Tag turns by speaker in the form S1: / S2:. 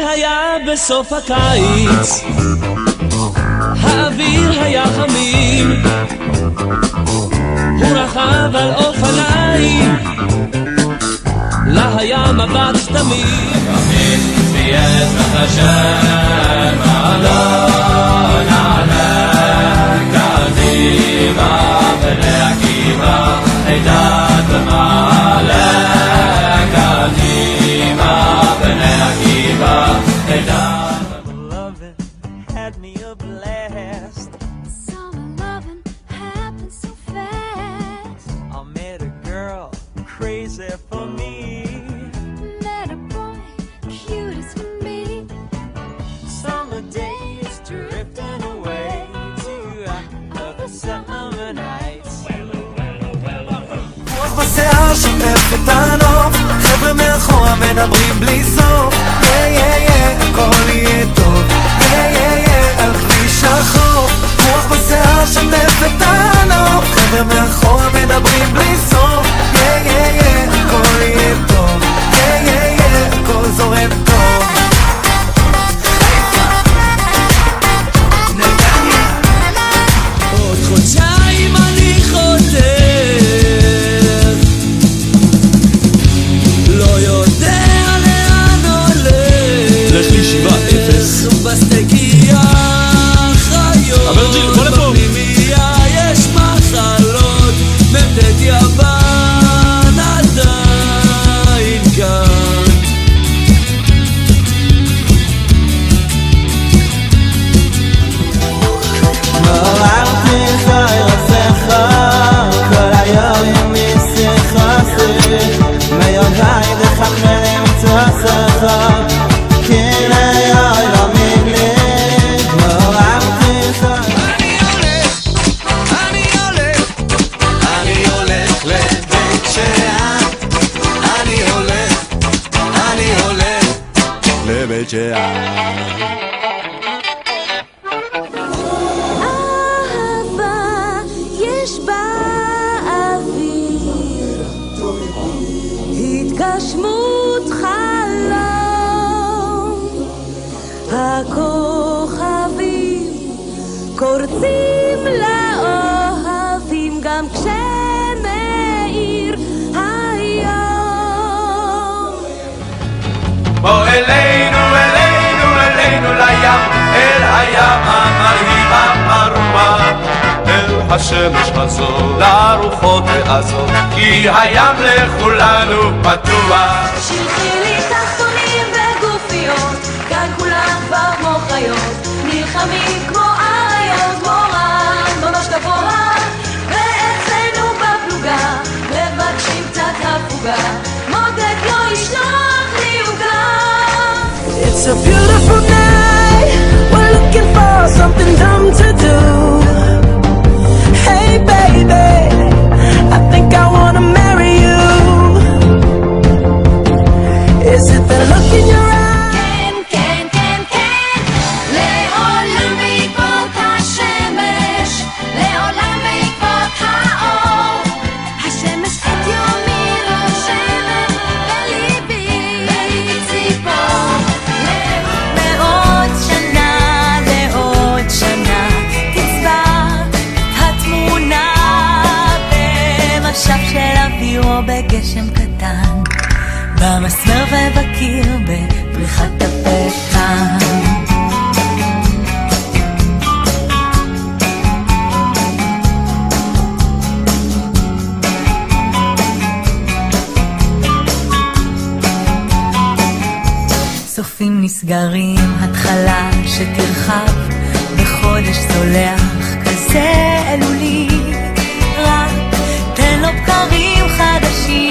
S1: היה בסוף הקיץ, האוויר היה חמים, הוא רכב על אופניים, לה היה מבט תמיד. תמיד תמיד וחשב לא נעלה קדימה ולהקימה הידד במעלה קדימה ולהקימה הידד. Loving had me a blast.
S2: Summer loving happened so fast.
S1: I met a girl crazy for me.
S2: Met a boy cute as can be.
S1: Summer days drifting away to other summer nights.
S3: רוח בשיער שוטף את הנוף, חבר'ה מאחורה מדברים בלי סוף. הכל יהיה טוב, על כביש החוף. רוח בשיער שוטף את הנוף, חבר'ה מאחורה מדברים בלי סוף. הכל יהיה טוב, הכל זורם טוב.
S1: עוד חודשיים אני חוזר, לא יודע לאן הולך. לך לישיבה, אפס. בסטקיה חיות, בפנימיה יש מחלות, מתת יוון עדיין כאן. מערתי חי רסך, כל היום עם שיחה סך, מיודעי דחמלים תעשך, כן היה לא מגלד. מערתי חי אני הולך לבית שאן, אני הולך לבית שאן.
S2: אהבה יש באוויר, התגשמות חלום, הכוכבים קורצים לאוהבים גם כשמאיר היום.
S4: בוא אלינו לים, אל הים המרהיב המרומה, אל השמש הזו, לרוחות העזות, כי הים לכולנו פתוח.
S2: שלחי לי תחתונים וגופיות, כאן כולם כבר כמו חיות, נלחמים כמו אריות, מורן ממש גבוה, ואצלנו בפלוגה מבקשים קצת הפוגה, מותק לא ישלח לי עוגה.
S1: It's a beautiful night, we're looking for something dumb to do. Hey baby, I think I wanna marry you. Is it the look in your eyes?
S2: כן, כן, כן, לעולם בעקבות השמש, לעולם בעקבות האור, השמש את יומי רושמת בליבי ציפור. לעוד שנה תצבע התמונה במשב של אוויר או בגשם קטן, במסמר ובקיר בפריחת הפחם. סופים נסגרים, התחלה שתרחב בחודש צולח כזה אלולי, רק תן לו בקרים חדשים